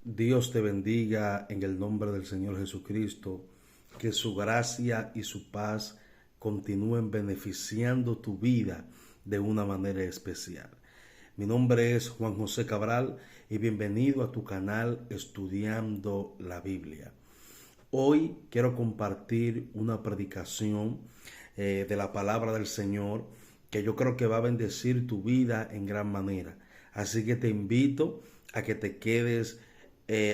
Dios te bendiga en el nombre del Señor Jesucristo. Que su gracia y su paz continúen beneficiando tu vida de una manera especial. Mi nombre es Juan José Cabral y bienvenido a tu canal Estudiando la Biblia. Hoy quiero compartir una predicación de la palabra del Señor que yo creo que va a bendecir tu vida en gran manera. Así que te invito a que te quedes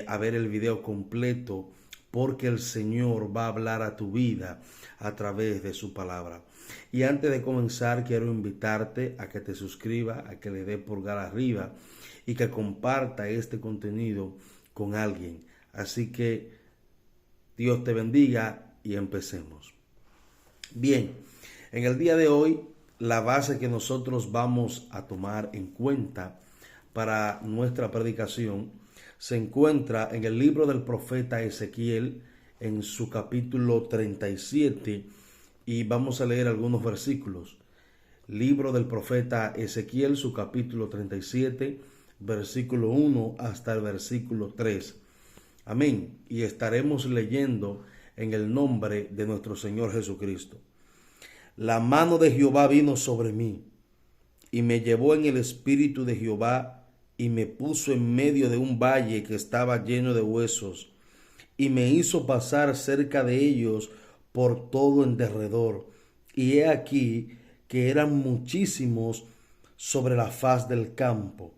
a ver el video completo, porque el Señor va a hablar a tu vida a través de su palabra. Y antes de comenzar, quiero invitarte a que te suscribas, a que le dé pulgar arriba y que comparta este contenido con alguien. Así que Dios te bendiga y empecemos. Bien, en el día de hoy, la base que nosotros vamos a tomar en cuenta para nuestra predicación se encuentra en el libro del profeta Ezequiel, en su capítulo 37, y vamos a leer algunos versículos. Libro del profeta Ezequiel, su capítulo 37, versículo 1 hasta el versículo 3. Amén. Y estaremos leyendo en el nombre de nuestro Señor Jesucristo. La mano de Jehová vino sobre mí, y me llevó en el espíritu de Jehová, y me puso en medio de un valle que estaba lleno de huesos, y me hizo pasar cerca de ellos por todo en derredor. Y he aquí que eran muchísimos sobre la faz del campo,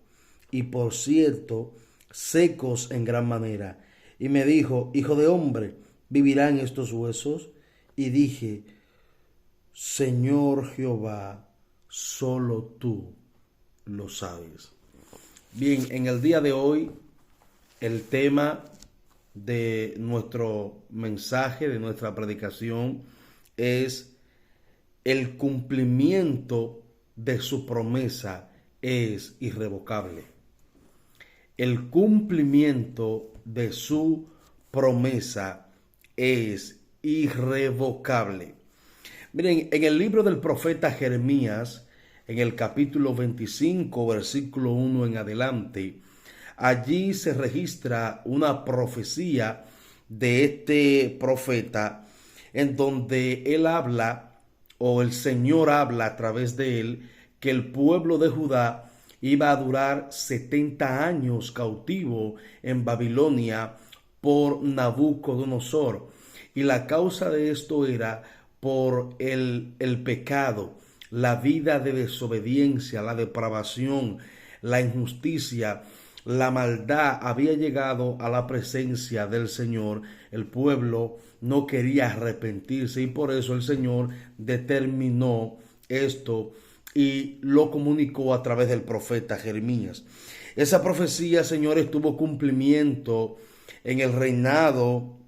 y por cierto, secos en gran manera. Y me dijo: Hijo de hombre, ¿vivirán estos huesos? Y dije: Señor Jehová, solo tú lo sabes. Bien, en el día de hoy, el tema de nuestro mensaje, de nuestra predicación, es: el cumplimiento de su promesa es irrevocable. El cumplimiento de su promesa es irrevocable. Miren, en el libro del profeta Jeremías, en el capítulo 25, versículo 1 en adelante, allí se registra una profecía de este profeta, en donde él habla, o el Señor habla a través de él, que el pueblo de Judá iba a durar 70 años cautivo en Babilonia por Nabucodonosor. Y la causa de esto era por el pecado, la vida de desobediencia, la depravación, la injusticia, la maldad había llegado a la presencia del Señor. El pueblo no quería arrepentirse y por eso el Señor determinó esto y lo comunicó a través del profeta Jeremías. Esa profecía, señores, tuvo cumplimiento en el reinado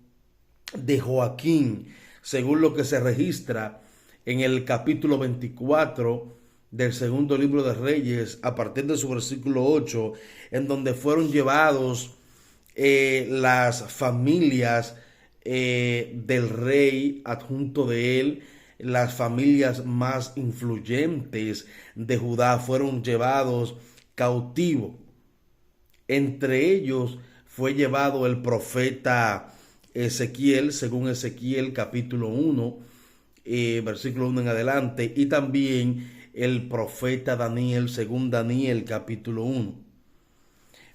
de Joaquín, según lo que se registra en el capítulo 24 del segundo libro de Reyes, a partir de su versículo 8, en donde fueron llevados las familias del rey adjunto de él. Las familias más influyentes de Judá fueron llevados cautivos. Entre ellos fue llevado el profeta Ezequiel, según Ezequiel capítulo 1, versículo 1 en adelante, y también el profeta Daniel, según Daniel capítulo 1.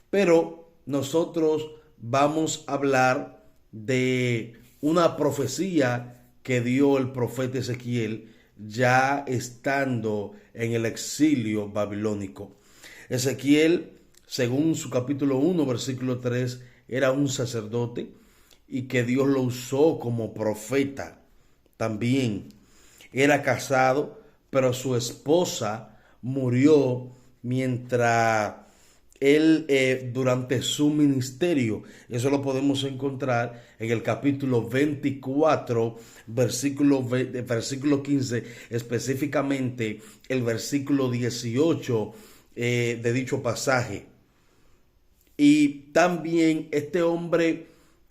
Pero nosotros vamos a hablar de una profecía que dio el profeta Ezequiel ya estando en el exilio babilónico. Ezequiel, según su capítulo 1, versículo 3, era un sacerdote y que Dios lo usó como profeta. También era casado, pero su esposa murió mientras él durante su ministerio. Eso lo podemos encontrar en el capítulo 24, versículo 15, específicamente el versículo 18 de dicho pasaje. Y también este hombre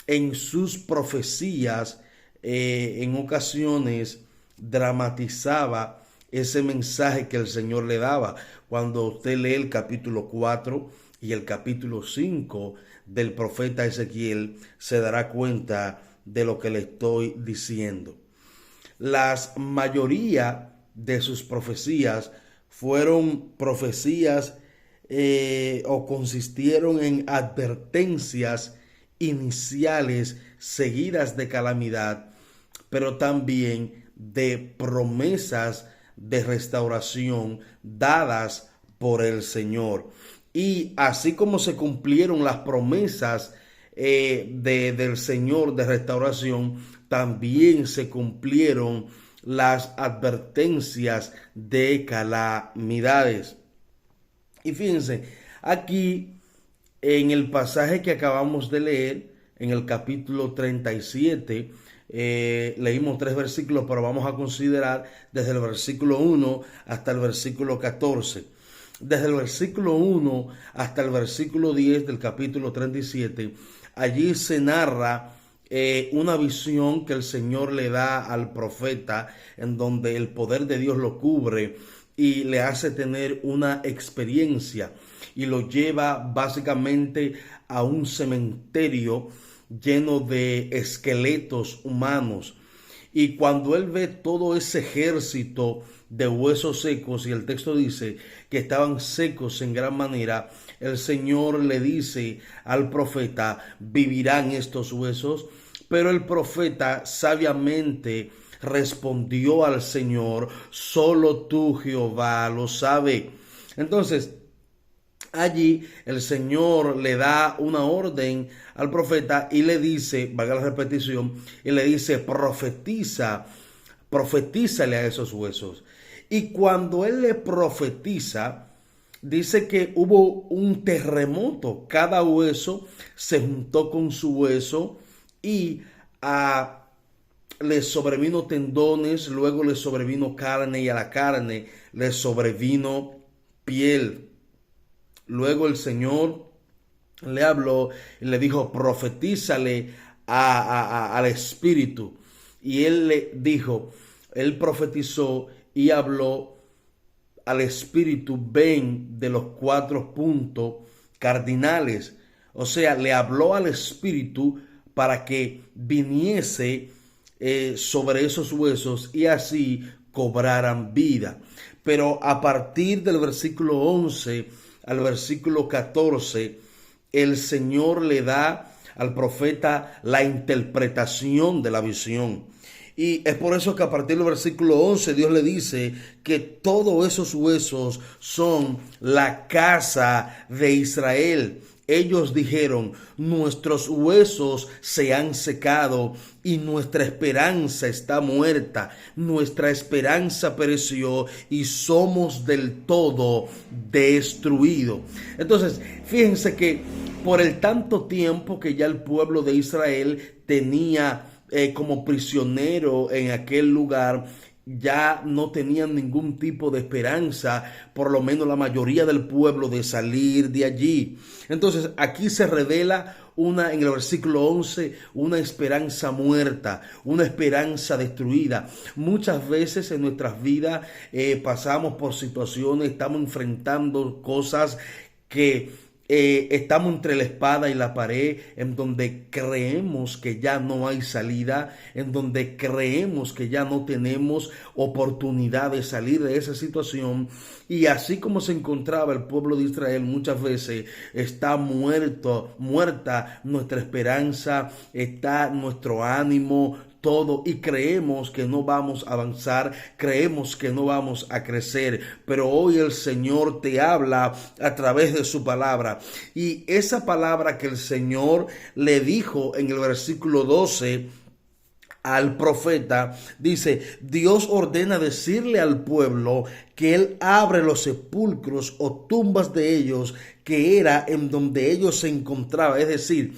en sus profecías en ocasiones dramatizaba ese mensaje que el Señor le daba. Cuando usted lee el capítulo 4, y el capítulo 5 del profeta Ezequiel, se dará cuenta de lo que le estoy diciendo. La mayoría de sus profecías fueron profecías o consistieron en advertencias iniciales seguidas de calamidad, pero también de promesas de restauración dadas por el Señor. Y así como se cumplieron las promesas del Señor de restauración, también se cumplieron las advertencias de calamidades. Y fíjense, aquí en el pasaje que acabamos de leer, en el capítulo 37, leímos 3 versículos, pero vamos a considerar desde el versículo 1 hasta el versículo 14. Desde el versículo 1 hasta el versículo 10 del capítulo 37, allí se narra una visión que el Señor le da al profeta, en donde el poder de Dios lo cubre y le hace tener una experiencia y lo lleva básicamente a un cementerio lleno de esqueletos humanos. Y cuando él ve todo ese ejército de huesos secos, y el texto dice que estaban secos en gran manera, el Señor le dice al profeta: ¿vivirán estos huesos? Pero el profeta sabiamente respondió al Señor: solo tú, Jehová, lo sabe. Entonces, allí el Señor le da una orden al profeta y le dice, valga la repetición, y le dice: profetízale a esos huesos. Y cuando él le profetiza, dice que hubo un terremoto. Cada hueso se juntó con su hueso y le sobrevino tendones, luego le sobrevino carne y a la carne le sobrevino piel. Luego el Señor le habló y le dijo: profetízale al espíritu. Y él le dijo, él profetizó y habló al espíritu 20 de los 4 puntos cardinales. O sea, le habló al espíritu para que viniese sobre esos huesos y así cobraran vida. Pero a partir del versículo 11 al versículo 14, el Señor le da al profeta la interpretación de la visión. Y es por eso que a partir del versículo 11 Dios le dice que todos esos huesos son la casa de Israel. Ellos dijeron: nuestros huesos se han secado y nuestra esperanza está muerta. Nuestra esperanza pereció y somos del todo destruidos. Entonces, fíjense que por el tanto tiempo que ya el pueblo de Israel tenía como prisionero en aquel lugar, ya no tenían ningún tipo de esperanza, por lo menos la mayoría del pueblo, de salir de allí. Entonces aquí se revela en el versículo 11, una esperanza muerta, una esperanza destruida. Muchas veces en nuestras vidas pasamos por situaciones, estamos enfrentando cosas que estamos entre la espada y la pared, en donde creemos que ya no hay salida, en donde creemos que ya no tenemos oportunidad de salir de esa situación. Y así como se encontraba el pueblo de Israel, muchas veces está muerta nuestra esperanza, está nuestro ánimo, todo, y creemos que no vamos a avanzar, creemos que no vamos a crecer. Pero hoy el Señor te habla a través de su palabra, y esa palabra que el Señor le dijo en el versículo 12 al profeta, dice: Dios ordena decirle al pueblo que Él abre los sepulcros o tumbas de ellos, que era en donde ellos se encontraban. Es decir,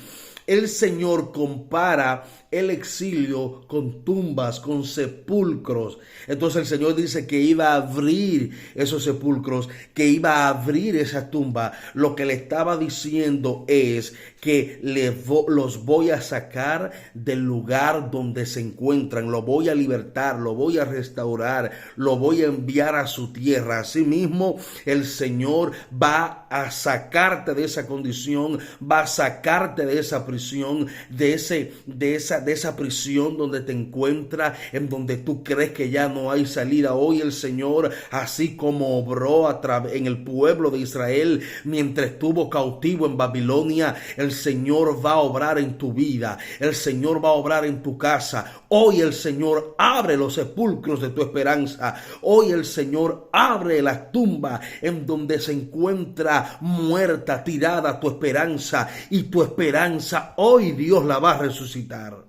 el Señor compara el exilio con tumbas, con sepulcros. Entonces el Señor dice que iba a abrir esos sepulcros, que iba a abrir esa tumba. Lo que le estaba diciendo es que los voy a sacar del lugar donde se encuentran, lo voy a libertar, lo voy a restaurar, lo voy a enviar a su tierra. Asimismo, el Señor va a sacarte de esa condición, va a sacarte de esa prisión, de esa prisión donde te encuentras, en donde tú crees que ya no hay salida. Hoy el Señor, así como obró en el pueblo de Israel mientras estuvo cautivo en Babilonia, el Señor va a obrar en tu vida, el Señor va a obrar en tu casa. Hoy el Señor abre los sepulcros de tu esperanza. Hoy el Señor abre las tumbas en donde se encuentra muerta, tirada tu esperanza, y tu esperanza hoy Dios la va a resucitar.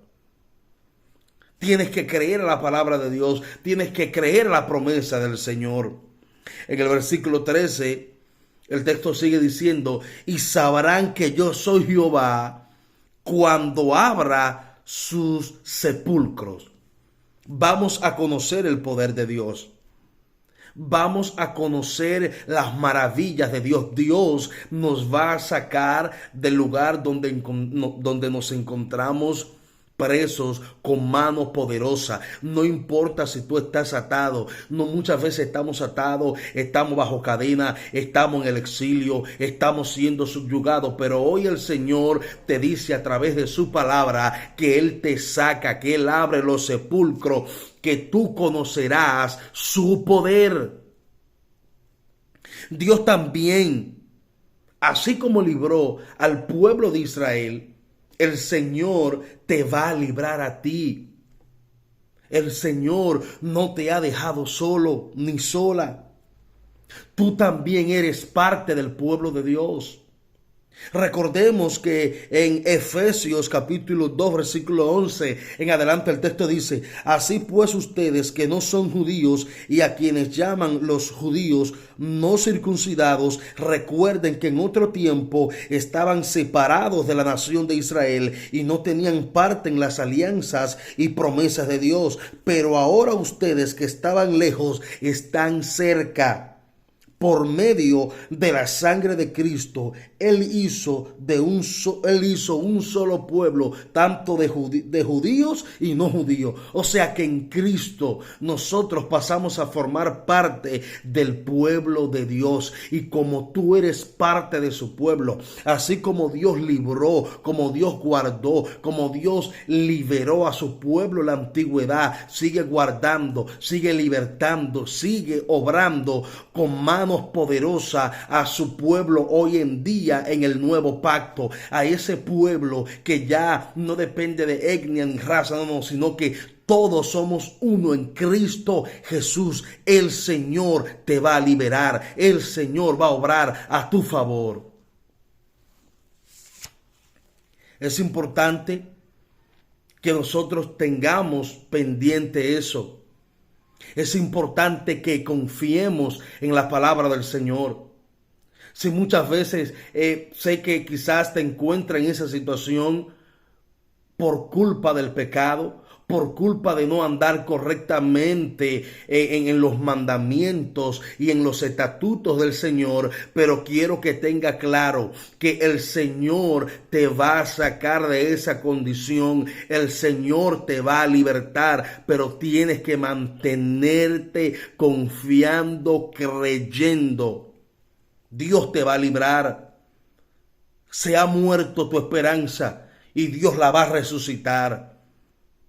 Tienes que creer a la palabra de Dios, tienes que creer a la promesa del Señor. En el versículo 13, el texto sigue diciendo: y sabrán que yo soy Jehová cuando abra sus sepulcros. Vamos a conocer el poder de Dios. Vamos a conocer las maravillas de Dios. Dios nos va a sacar del lugar donde nos encontramos presos con mano poderosa. No importa si tú estás atado. No, muchas veces estamos atados, estamos bajo cadena, estamos en el exilio, estamos siendo subyugados, pero hoy el Señor te dice a través de su palabra que Él te saca, que Él abre los sepulcros, que tú conocerás su poder. Dios también, así como libró al pueblo de Israel, el Señor te va a librar a ti. El Señor no te ha dejado solo ni sola. Tú también eres parte del pueblo de Dios. Recordemos que en Efesios capítulo 2 versículo 11 en adelante el texto dice: así pues ustedes que no son judíos y a quienes llaman los judíos no circuncidados, recuerden que en otro tiempo estaban separados de la nación de Israel y no tenían parte en las alianzas y promesas de Dios, pero ahora ustedes que estaban lejos están cerca. Por medio de la sangre de Cristo, Él hizo un solo pueblo, tanto de judíos y no judíos. O sea que en Cristo nosotros pasamos a formar parte del pueblo de Dios. Y como tú eres parte de su pueblo, así como Dios libró, como Dios guardó, como Dios liberó a su pueblo en la antigüedad, sigue guardando, sigue libertando, sigue obrando con manos poderosa a su pueblo hoy en día en el nuevo pacto, a ese pueblo que ya no depende de etnia ni raza, sino que todos somos uno en Cristo Jesús. El Señor te va a liberar, el Señor va a obrar a tu favor. Es importante que nosotros tengamos pendiente eso. Es importante que confiemos en la palabra del Señor. Si muchas veces sé que quizás te encuentras en esa situación por culpa del pecado, por culpa de no andar correctamente en los mandamientos y en los estatutos del Señor, pero quiero que tenga claro que el Señor te va a sacar de esa condición, el Señor te va a libertar, pero tienes que mantenerte confiando, creyendo. Dios te va a librar. Se ha muerto tu esperanza y Dios la va a resucitar.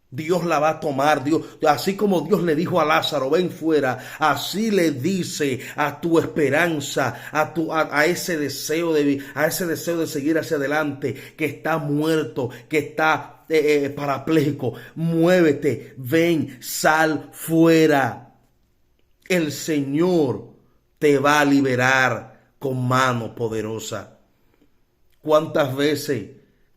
Dios la va a tomar. Dios, así como Dios le dijo a Lázaro, ven fuera, así le dice a tu esperanza, a ese deseo de seguir hacia adelante, que está muerto, que está parapléjico. Muévete, ven, sal fuera. El Señor te va a liberar con mano poderosa. ¿Cuántas veces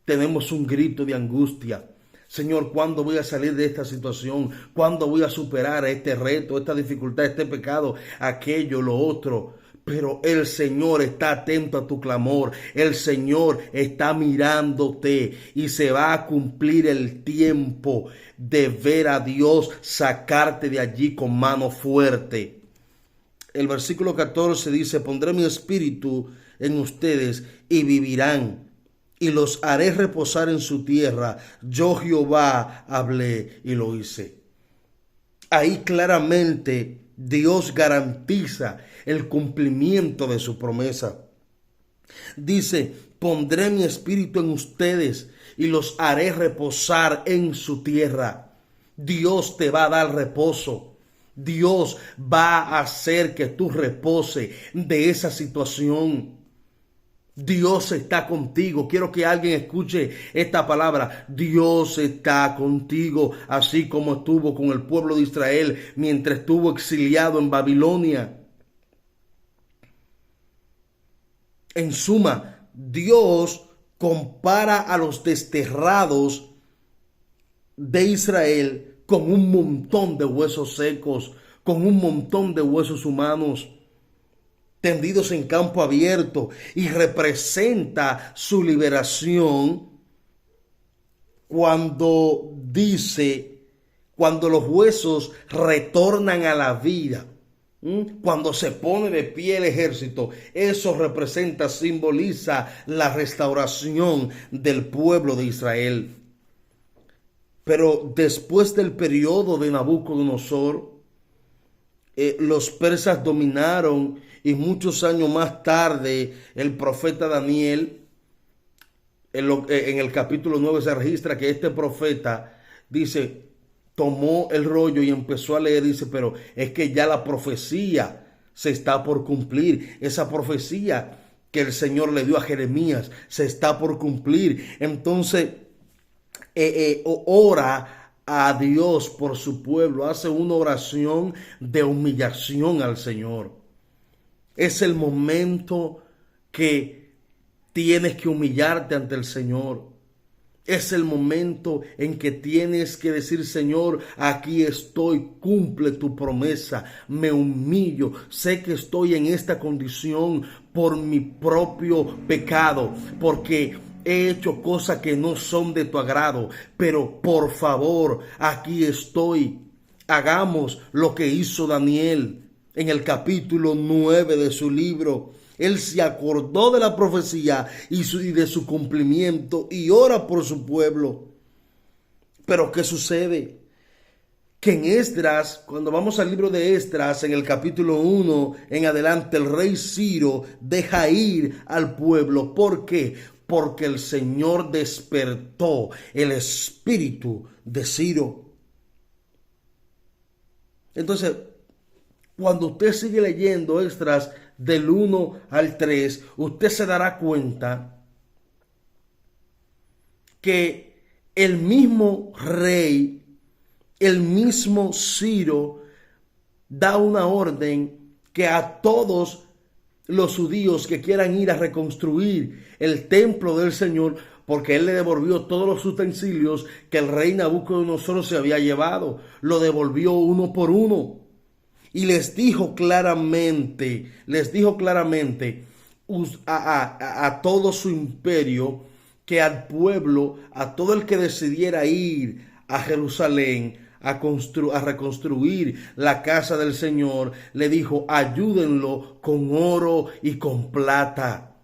tenemos un grito de angustia? Señor, ¿cuándo voy a salir de esta situación? ¿Cuándo voy a superar este reto, esta dificultad, este pecado, aquello, lo otro? Pero el Señor está atento a tu clamor. El Señor está mirándote y se va a cumplir el tiempo de ver a Dios sacarte de allí con mano fuerte. El versículo 14 dice: pondré mi espíritu en ustedes y vivirán, y los haré reposar en su tierra. Yo Jehová hablé y lo hice. Ahí claramente Dios garantiza el cumplimiento de su promesa. Dice: pondré mi espíritu en ustedes y los haré reposar en su tierra. Dios te va a dar reposo. Dios va a hacer que tú reposes de esa situación. Dios está contigo. Quiero que alguien escuche esta palabra. Dios está contigo, así como estuvo con el pueblo de Israel mientras estuvo exiliado en Babilonia. En suma, Dios compara a los desterrados de Israel con un montón de huesos secos, con un montón de huesos humanos tendidos en campo abierto, y representa su liberación cuando dice, cuando los huesos retornan a la vida, cuando se pone de pie el ejército. Eso representa, simboliza la restauración del pueblo de Israel. Pero después del periodo de Nabucodonosor, los persas dominaron, y muchos años más tarde el profeta Daniel, en el capítulo 9 se registra que este profeta, dice, tomó el rollo y empezó a leer, dice, pero es que ya la profecía se está por cumplir. Esa profecía que el Señor le dio a Jeremías se está por cumplir. Entonces, ora a Dios por su pueblo, hace una oración de humillación al Señor. Es el momento que tienes que humillarte ante el Señor. Es el momento en que tienes que decir: Señor, aquí estoy, cumple tu promesa. Me humillo, sé que estoy en esta condición por mi propio pecado, porque he hecho cosas que no son de tu agrado, pero por favor, aquí estoy. Hagamos lo que hizo Daniel en el capítulo 9 de su libro. Él se acordó de la profecía y de su cumplimiento y ora por su pueblo. Pero ¿qué sucede? Que en Esdras, cuando vamos al libro de Esdras, en el capítulo 1 en adelante, el rey Ciro deja ir al pueblo. ¿Por qué? Porque el Señor despertó el espíritu de Ciro. Entonces, cuando usted sigue leyendo Esdras del 1 al 3, usted se dará cuenta que el mismo rey, el mismo Ciro, da una orden que a todos los judíos que quieran ir a reconstruir el templo del Señor, porque él le devolvió todos los utensilios que el rey Nabucodonosor se había llevado, lo devolvió uno por uno. Y les dijo claramente a todo su imperio, que al pueblo, a todo el que decidiera ir a Jerusalén a reconstruir la casa del Señor, le dijo: ayúdenlo con oro y con plata.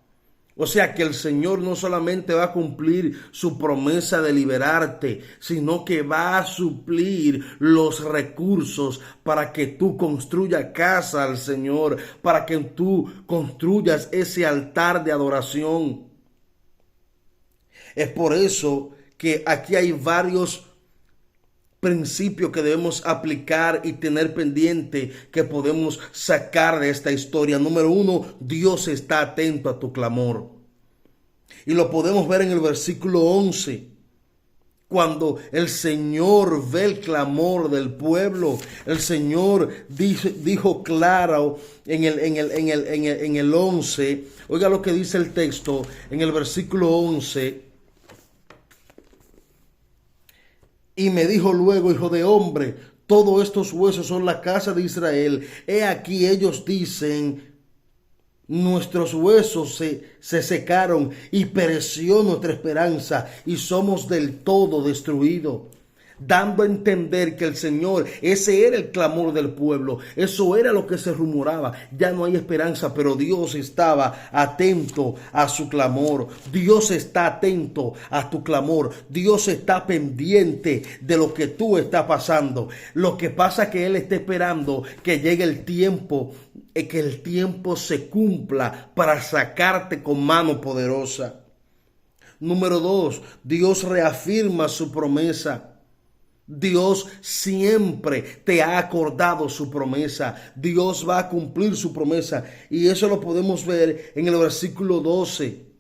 O sea que el Señor no solamente va a cumplir su promesa de liberarte, sino que va a suplir los recursos para que tú construyas casa al Señor, para que tú construyas ese altar de adoración. Es por eso que aquí hay varios principios que debemos aplicar y tener pendiente, que podemos sacar de esta historia. Número 1, Dios está atento a tu clamor. Y lo podemos ver en el versículo 11. Cuando el Señor ve el clamor del pueblo, el Señor dijo claro en el 11. Oiga lo que dice el texto en el versículo 11. Y me dijo luego: hijo de hombre, todos estos huesos son la casa de Israel. He aquí ellos dicen: Nuestros huesos se secaron y pereció nuestra esperanza y somos del todo destruidos. Dando a entender que el Señor, ese era el clamor del pueblo, eso era lo que se rumoraba. Ya no hay esperanza, pero Dios estaba atento a su clamor. Dios está atento a tu clamor. Dios está pendiente de lo que tú estás pasando. Lo que pasa es que Él está esperando que llegue el tiempo, que el tiempo se cumpla para sacarte con mano poderosa. Número 2, Dios reafirma su promesa. Dios siempre te ha acordado su promesa. Dios va a cumplir su promesa. Y eso lo podemos ver en el versículo 12.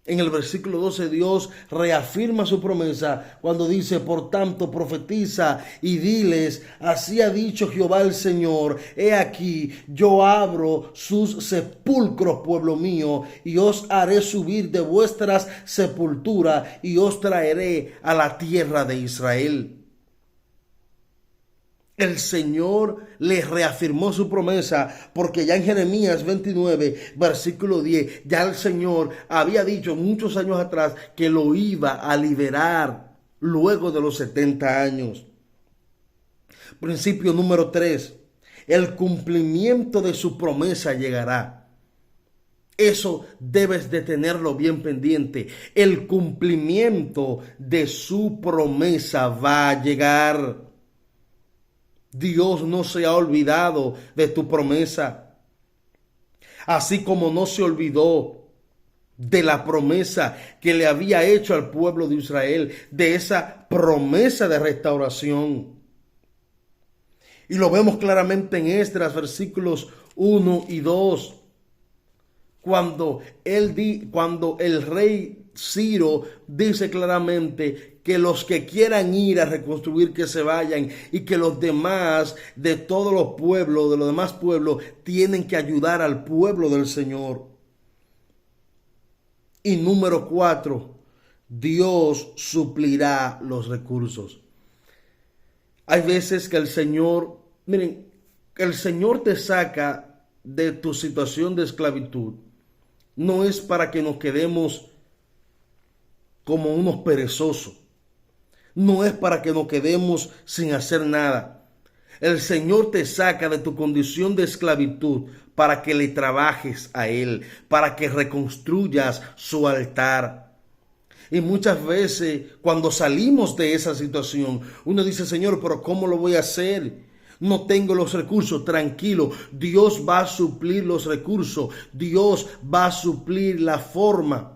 En el versículo 12 Dios reafirma su promesa cuando dice: por tanto profetiza y diles, así ha dicho Jehová el Señor, he aquí yo abro sus sepulcros, pueblo mío, y os haré subir de vuestras sepulturas y os traeré a la tierra de Israel. El Señor les reafirmó su promesa, porque ya en Jeremías 29, versículo 10, ya el Señor había dicho muchos años atrás que lo iba a liberar luego de los 70 años. Principio número 3, el cumplimiento de su promesa llegará. Eso debes de tenerlo bien pendiente. El cumplimiento de su promesa va a llegar. Dios no se ha olvidado de tu promesa, así como no se olvidó de la promesa que le había hecho al pueblo de Israel, de esa promesa de restauración. Y lo vemos claramente en Esdras, versículos 1 y 2, cuando el rey Ciro dice claramente que los que quieran ir a reconstruir, que se vayan, y que los demás de todos los pueblos, de los demás pueblos, tienen que ayudar al pueblo del Señor. Y número 4, Dios suplirá los recursos. Hay veces que el Señor, miren, el Señor te saca de tu situación de esclavitud. No es para que nos quedemos como unos perezosos. No es para que nos quedemos sin hacer nada. El Señor te saca de tu condición de esclavitud para que le trabajes a Él, para que reconstruyas su altar. Y muchas veces cuando salimos de esa situación, uno dice: Señor, pero ¿cómo lo voy a hacer? No tengo los recursos. Tranquilo, Dios va a suplir los recursos. Dios va a suplir la forma.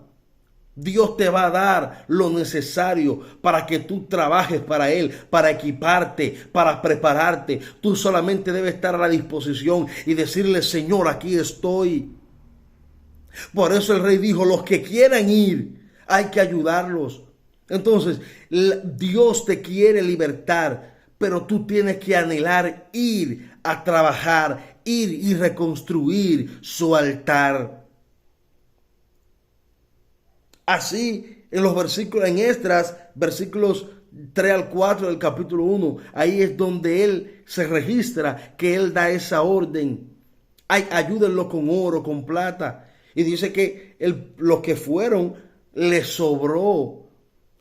Dios te va a dar lo necesario para que tú trabajes para Él, para equiparte, para prepararte. Tú solamente debes estar a la disposición y decirle: Señor, aquí estoy. Por eso el rey dijo: los que quieran ir, hay que ayudarlos. Entonces, Dios te quiere libertar, pero tú tienes que anhelar ir a trabajar, ir y reconstruir su altar. Así, en los versículos, en Esdras, versículos 3 al 4 del capítulo 1, ahí es donde él se registra que él da esa orden. Ayúdenlo con oro, con plata. Y dice que los que fueron, le sobró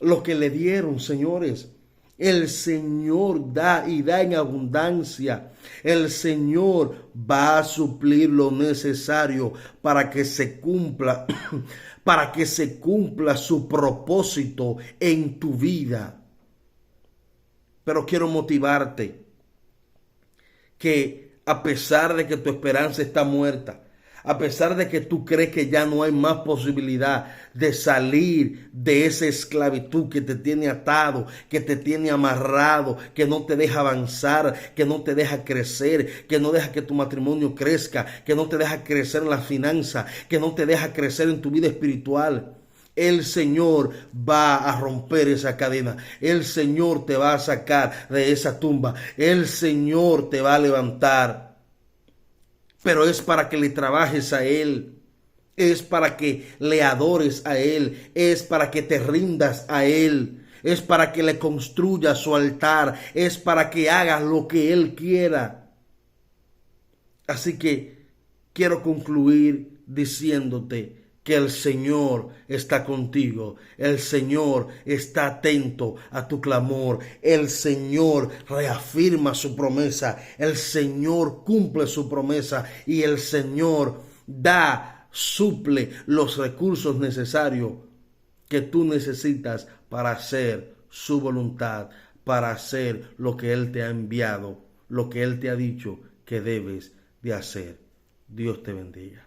lo que le dieron, señores. El Señor da y da en abundancia. El Señor va a suplir lo necesario para que se cumpla, para que se cumpla su propósito en tu vida. Pero quiero motivarte que a pesar de que tu esperanza está muerta, a pesar de que tú crees que ya no hay más posibilidad de salir de esa esclavitud que te tiene atado, que te tiene amarrado, que no te deja avanzar, que no te deja crecer, que no deja que tu matrimonio crezca, que no te deja crecer en la finanza, que no te deja crecer en tu vida espiritual. El Señor va a romper esa cadena. El Señor te va a sacar de esa tumba. El Señor te va a levantar. Pero es para que le trabajes a Él, es para que le adores a Él, es para que te rindas a Él, es para que le construyas su altar, es para que hagas lo que Él quiera. Así que quiero concluir diciéndote que el Señor está contigo, el Señor está atento a tu clamor, el Señor reafirma su promesa, el Señor cumple su promesa y el Señor suple los recursos necesarios que tú necesitas para hacer su voluntad, para hacer lo que Él te ha enviado, lo que Él te ha dicho que debes de hacer. Dios te bendiga.